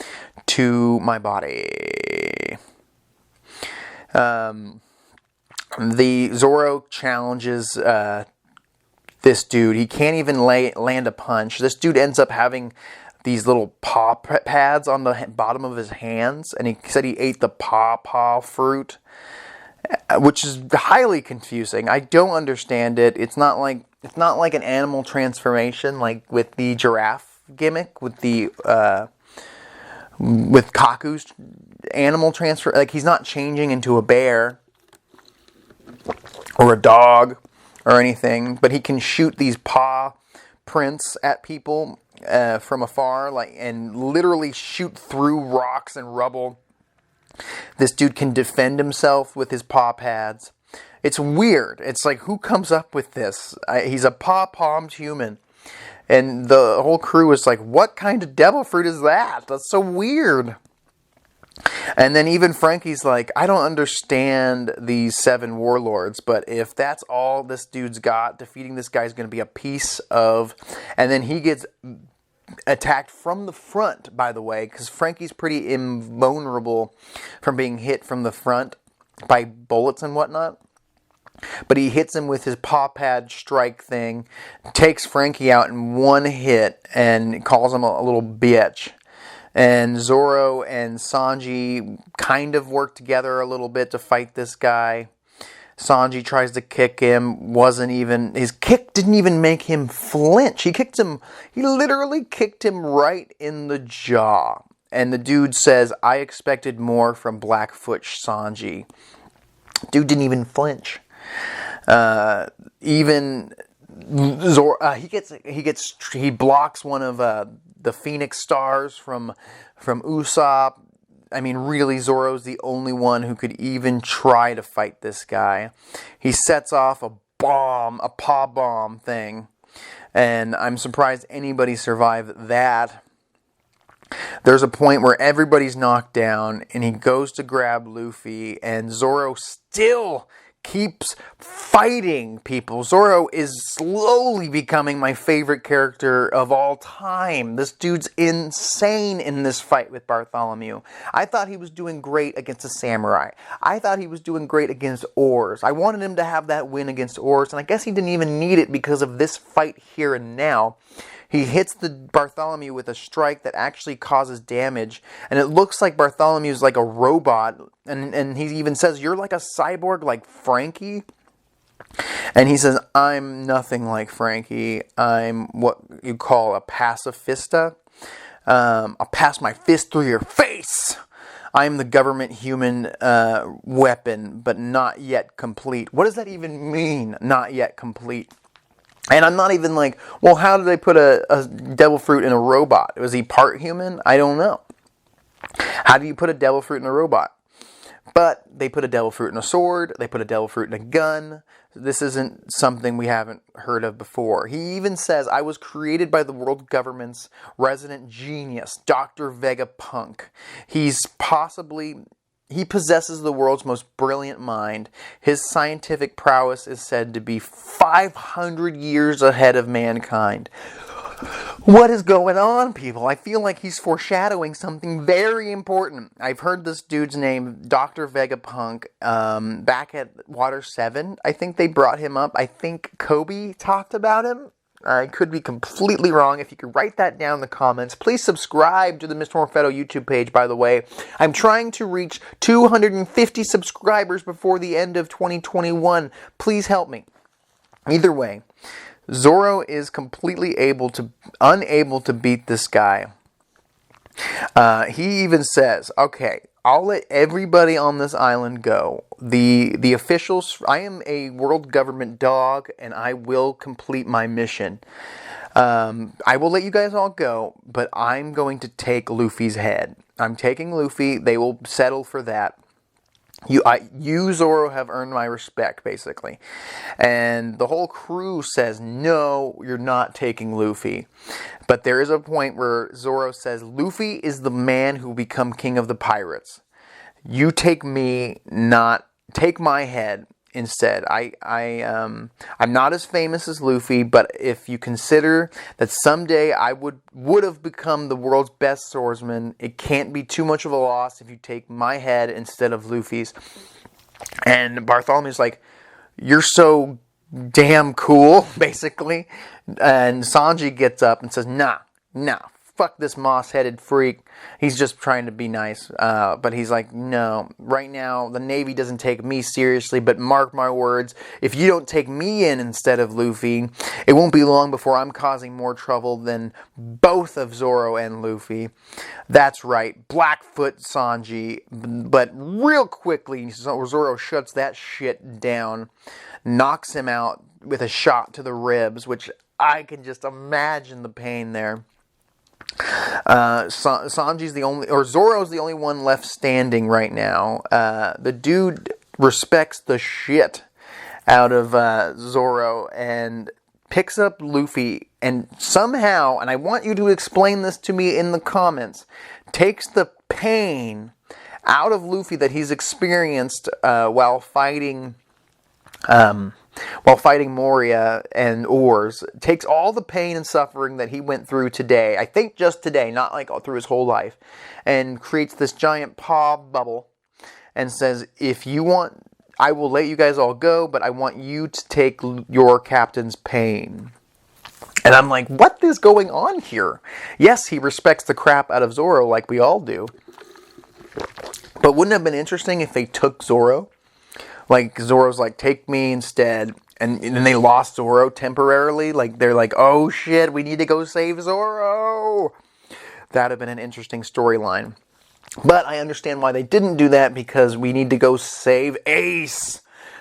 to my body. The Zorro challenges this dude. He can't even land a punch. This dude ends up having these little paw pads on the bottom of his hands, and he said he ate the paw fruit, which is highly confusing. I don't understand it. It's not like an animal transformation like with the giraffe gimmick with Kaku's animal transfer. Like, he's not changing into a bear or a dog or anything, but he can shoot these paw prints at people from afar, and literally shoot through rocks and rubble. This dude can defend himself with his paw pads. It's weird. It's like, who comes up with this? He's a paw-palmed human. And the whole crew is like, what kind of devil fruit is that? That's so weird. And then even Frankie's like, I don't understand these 7 warlords, but if that's all this dude's got, defeating this guy's going to be a piece of... And then he gets attacked from the front, by the way, because Frankie's pretty invulnerable from being hit from the front by bullets and whatnot. But he hits him with his paw pad strike thing, takes Frankie out in one hit, and calls him a little bitch. And Zorro and Sanji kind of work together a little bit to fight this guy. Sanji tries to kick him, his kick didn't even make him flinch. He literally kicked him right in the jaw. And the dude says, I expected more from Blackfoot Sanji. Dude didn't even flinch. Even Zorro, he blocks one of the Phoenix Stars from Usopp. I mean, really, Zorro's the only one who could even try to fight this guy. He sets off a bomb, a paw bomb thing, and I'm surprised anybody survived that. There's a point where everybody's knocked down, and he goes to grab Luffy, and Zorro still keeps fighting people. Zorro is slowly becoming my favorite character of all time. This dude's insane in this fight with Bartholomew. I thought he was doing great against a samurai. I thought he was doing great against Oars. I wanted him to have that win against Oars, and I guess he didn't even need it because of this fight here and now. He hits the Bartholomew with a strike that actually causes damage, and it looks like Bartholomew's like a robot, and he even says, "You're like a cyborg like Frankie?" And he says, "I'm nothing like Frankie. I'm what you call a pacifista. I'll pass my fist through your face. I'm the government human weapon, but not yet complete." What does that even mean, not yet complete? And I'm not even like, well, how did they put a devil fruit in a robot? Was he part human? I don't know. How do you put a devil fruit in a robot? But they put a devil fruit in a sword. They put a devil fruit in a gun. This isn't something we haven't heard of before. He even says, "I was created by the world government's resident genius, Dr. Vegapunk. He possesses the world's most brilliant mind. His scientific prowess is said to be 500 years ahead of mankind." What is going on, people? I feel like he's foreshadowing something very important. I've heard this dude's name, Dr. Vegapunk, back at Water 7. I think they brought him up. I think Kobe talked about him. I could be completely wrong. If you could write that down in the comments. Please subscribe to the Mr. Morfetto YouTube page, by the way. I'm trying to reach 250 subscribers before the end of 2021. Please help me. Either way, Zorro is completely unable to beat this guy. He even says, "Okay, I'll let everybody on this island go. The officials, I am a world government dog, and I will complete my mission. I will let you guys all go, but I'm going to take Luffy's head. I'm taking Luffy. They will settle for that. You, Zorro, have earned my respect, basically." And the whole crew says, "No, you're not taking Luffy." But there is a point where Zorro says, "Luffy is the man who will become king of the pirates. You take me, take my head instead. I'm not as famous as Luffy, but if you consider that someday I would have become the world's best swordsman, it can't be too much of a loss if you take my head instead of Luffy's." And Bartholomew's like, "You're so damn cool," basically. And Sanji gets up and says, nah, fuck this moss-headed freak. He's just trying to be nice. But he's like, "No, right now the Navy doesn't take me seriously, but mark my words, if you don't take me in instead of Luffy, it won't be long before I'm causing more trouble than both of Zorro and Luffy." That's right, Blackfoot Sanji. But real quickly, Zorro shuts that shit down, knocks him out with a shot to the ribs, which I can just imagine the pain there. Sanji's the only, or Zorro's the only one left standing right now. The dude respects the shit out of Zorro and picks up Luffy, and somehow, and I want you to explain this to me in the comments, takes the pain out of Luffy that he's experienced while fighting Moria and Oars, takes all the pain and suffering that he went through today, I think just today, not like all through his whole life, and creates this giant paw bubble and says, "If you want, I will let you guys all go, but I want you to take your captain's pain." And I'm like, what is going on here? Yes, he respects the crap out of Zorro like we all do. But wouldn't it have been interesting if they took Zorro? Like, Zorro's like, "Take me instead." And then they lost Zorro temporarily. Like, they're like, "Oh shit, we need to go save Zorro." That would have been an interesting storyline. But I understand why they didn't do that, because we need to go save Ace.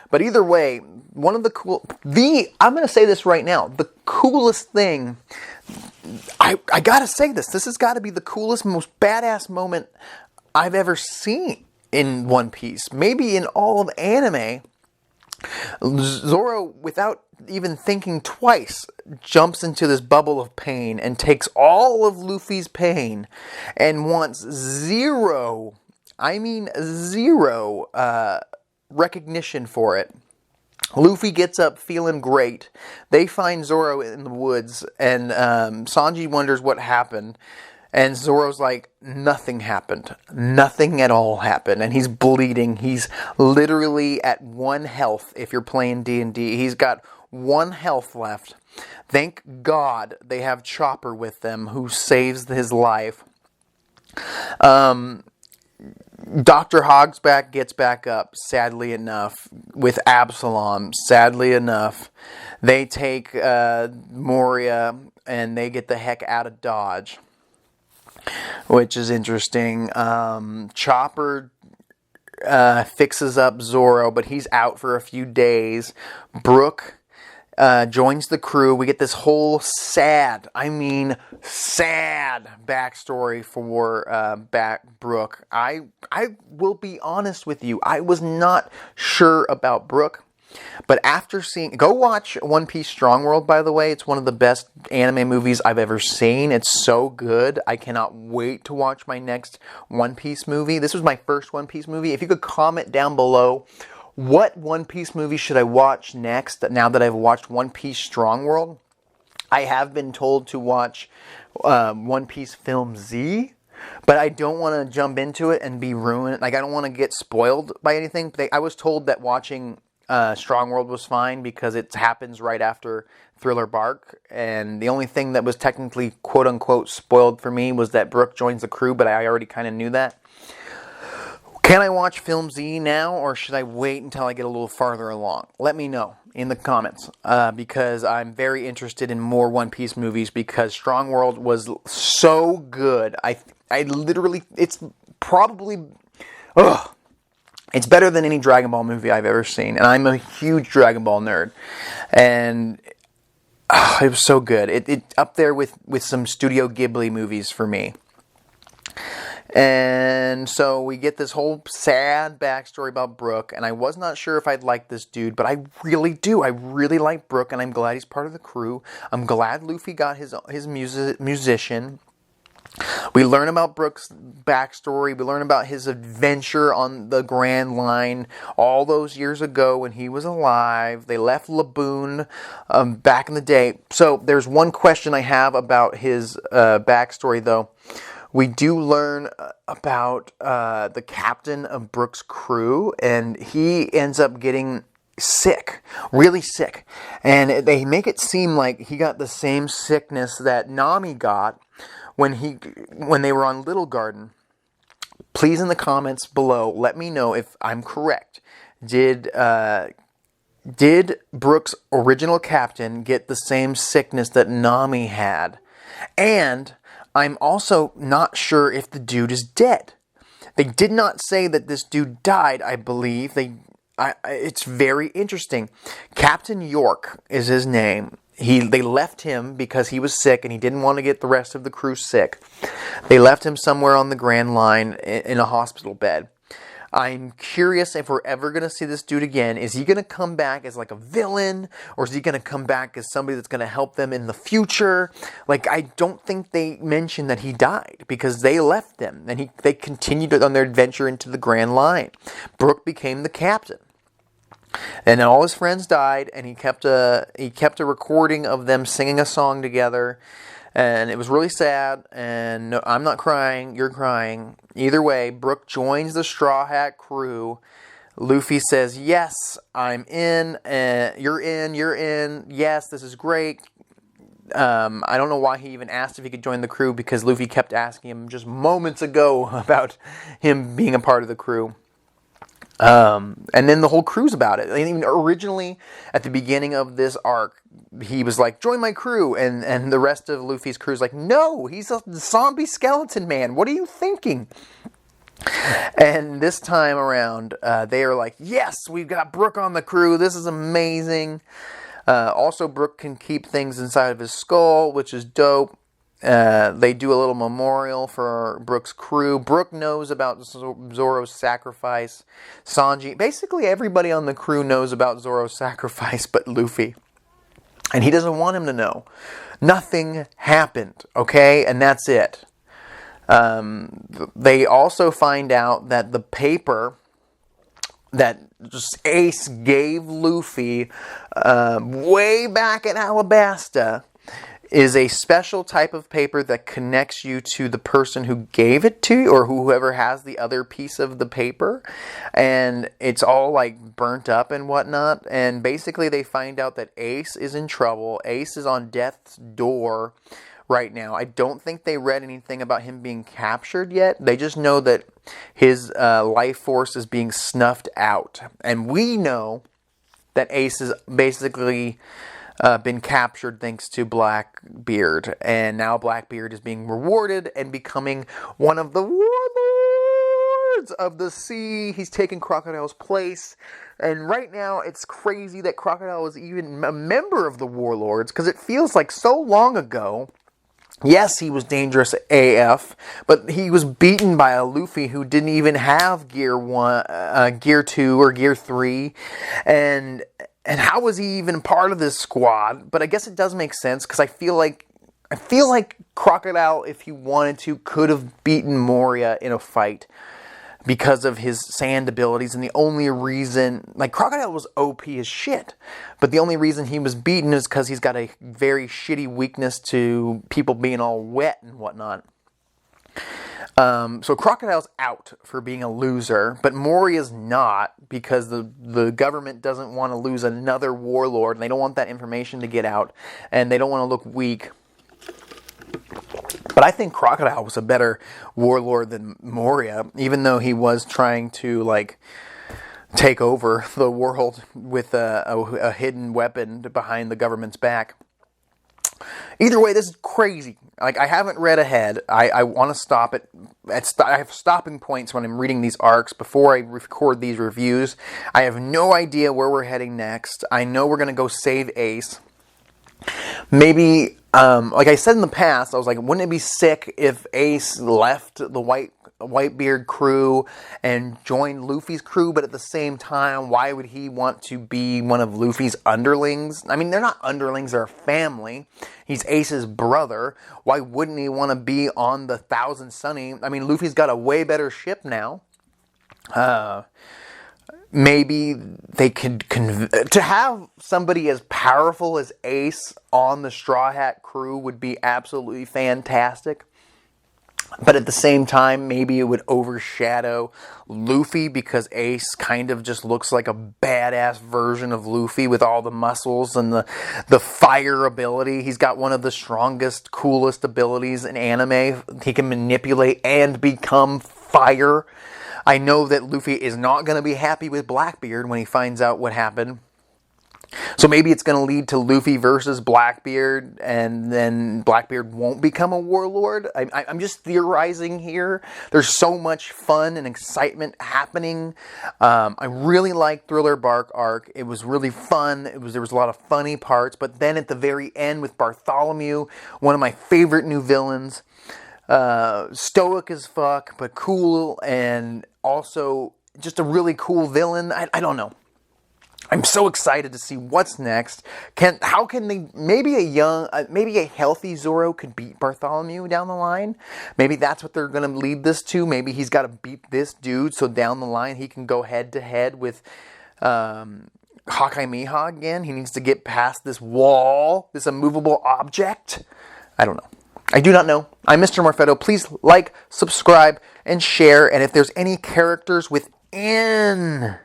But either way, one of the I'm going to say this right now, the coolest thing, I got to say this has got to be the coolest, most badass moment I've ever seen in One Piece. Maybe in all of anime. Zorro, without even thinking twice, jumps into this bubble of pain and takes all of Luffy's pain and wants zero, I mean zero, recognition for it. Luffy gets up feeling great. They find Zorro in the woods, and Sanji wonders what happened. And Zorro's like, nothing happened. Nothing at all happened. And he's bleeding. He's literally at 1 health if you're playing D&D. He's got 1 health left. Thank God they have Chopper with them who saves his life. Dr. Hogsbach gets back up, sadly enough, with Absalom. Sadly enough, they take Moria and they get the heck out of Dodge, which is interesting. Chopper fixes up Zorro, but he's out for a few days. Brook joins the crew. We get this whole sad backstory for Brook. I will be honest with you. I was not sure about Brook. But after go watch One Piece Strong World, by the way. It's one of the best anime movies I've ever seen. It's so good. I cannot wait to watch my next One Piece movie. This was my first One Piece movie. If you could comment down below, what One Piece movie should I watch next now that I've watched One Piece Strong World? I have been told to watch One Piece Film Z, but I don't want to jump into it and be ruined. Like, I don't want to get spoiled by anything. I was told that watching Strong World was fine because it happens right after Thriller Bark, and the only thing that was technically quote-unquote spoiled for me was that Brook joins the crew, but I already kind of knew that. Can I watch Film Z now, or should I wait until I get a little farther along? Let me know in the comments, because I'm very interested in more One Piece movies, because Strong World was so good. I literally, it's probably, it's better than any Dragon Ball movie I've ever seen, and I'm a huge Dragon Ball nerd, and it was so good. It up there with some Studio Ghibli movies for me. And so we get this whole sad backstory about Brook, and I was not sure if I'd like this dude, but I really do. I really like Brook, and I'm glad he's part of the crew. I'm glad Luffy got his musician. We learn about Brook's backstory. We learn about his adventure on the Grand Line all those years ago when he was alive. They left Laboon back in the day. So there's one question I have about his backstory, though. We do learn about the captain of Brook's crew, and he ends up getting sick, really sick. And they make it seem like he got the same sickness that Nami got when they were on Little Garden. Please, in the comments below, let me know if I'm correct. Did Brook's original captain get the same sickness that Nami had? And I'm also not sure if the dude is dead. They did not say that this dude died, I believe. It's very interesting. Captain York is his name. They left him because he was sick and he didn't want to get the rest of the crew sick. They left him somewhere on the Grand Line in a hospital bed. I'm curious if we're ever going to see this dude again. Is he going to come back as like a villain? Or is he going to come back as somebody that's going to help them in the future? Like, I don't think they mentioned that he died because they left him. And they continued on their adventure into the Grand Line. Brook became the captain. And then all his friends died, and he kept a recording of them singing a song together, and it was really sad. And no, I'm not crying, you're crying. Either way, Brook joins the Straw Hat crew. Luffy says, "Yes, I'm in. You're in. Yes, this is great." I don't know why he even asked if he could join the crew, because Luffy kept asking him just moments ago about him being a part of the crew. And then the whole crew's about it. I mean, originally, at the beginning of this arc, he was like, "Join my crew," and the rest of Luffy's crew's like, "No, he's a zombie skeleton man. What are you thinking?" And this time around, they are like, "Yes, we've got Brook on the crew. This is amazing." Also, Brook can keep things inside of his skull, which is dope. They do a little memorial for Brook's crew. Brook knows about Zorro's sacrifice. Sanji, basically everybody on the crew knows about Zorro's sacrifice but Luffy. And he doesn't want him to know. Nothing happened, okay? And that's it. They also find out that the paper that Ace gave Luffy way back in Alabasta is a special type of paper that connects you to the person who gave it to you, or whoever has the other piece of the paper. And it's all like burnt up and whatnot. And basically they find out that Ace is in trouble. Ace is on death's door right now. I don't think they read anything about him being captured yet. They just know that his life force is being snuffed out. And we know that Ace is basically been captured thanks to Blackbeard, and now Blackbeard is being rewarded and becoming one of the warlords of the sea. He's taken Crocodile's place, and right now it's crazy that Crocodile is even a member of the warlords, because it feels like so long ago. Yes, he was dangerous AF, but he was beaten by a Luffy who didn't even have Gear 1, Gear 2, or Gear 3, and how was he even part of this squad? But I guess it does make sense, because I feel like Crocodile, if he wanted to, could have beaten Moria in a fight because of his sand abilities. And the only reason, like, Crocodile was OP as shit, but the only reason he was beaten is because he's got a very shitty weakness to people being all wet and whatnot. So Crocodile's out for being a loser, but Moria's not, because the government doesn't want to lose another warlord, and they don't want that information to get out, and they don't want to look weak. But I think Crocodile was a better warlord than Moria, even though he was trying to, like, take over the world with a hidden weapon behind the government's back. Either way, this is crazy. Like, I haven't read ahead. I want to stop it. I have stopping points when I'm reading these arcs before I record these reviews. I have no idea where we're heading next. I know we're going to go save Ace. Maybe, like I said in the past, I was like, wouldn't it be sick if Ace left the Whitebeard crew and joined Luffy's crew, but at the same time, why would he want to be one of Luffy's underlings? I mean, they're not underlings, they're a family. He's Ace's brother. Why wouldn't he want to be on the Thousand Sunny? I mean, Luffy's got a way better ship now. Maybe they could to have somebody as powerful as Ace on the Straw Hat crew would be absolutely fantastic. But at the same time, maybe it would overshadow Luffy, because Ace kind of just looks like a badass version of Luffy with all the muscles and the fire ability. He's got one of the strongest, coolest abilities in anime. He can manipulate and become fire. I know that Luffy is not going to be happy with Blackbeard when he finds out what happened. So maybe it's going to lead to Luffy versus Blackbeard, and then Blackbeard won't become a warlord. I'm just theorizing here. There's so much fun and excitement happening. I really liked Thriller Bark arc. It was really fun. There was a lot of funny parts. But then at the very end with Bartholomew, one of my favorite new villains, stoic as fuck, but cool, and also just a really cool villain. I don't know. I'm so excited to see what's next. How can they, maybe a healthy Zorro could beat Bartholomew down the line? Maybe that's what they're going to lead this to. Maybe he's got to beat this dude, so down the line he can go head to head with Hawkeye Mihawk again. He needs to get past this wall, this immovable object. I don't know. I do not know. I'm Mr. Morfetto. Please like, subscribe, and share. And if there's any characters within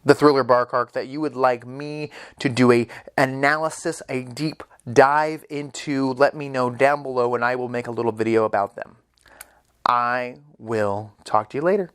the Thriller Bark arc that you would like me to do a analysis, a deep dive into, let me know down below, and I will make a little video about them. I will talk to you later.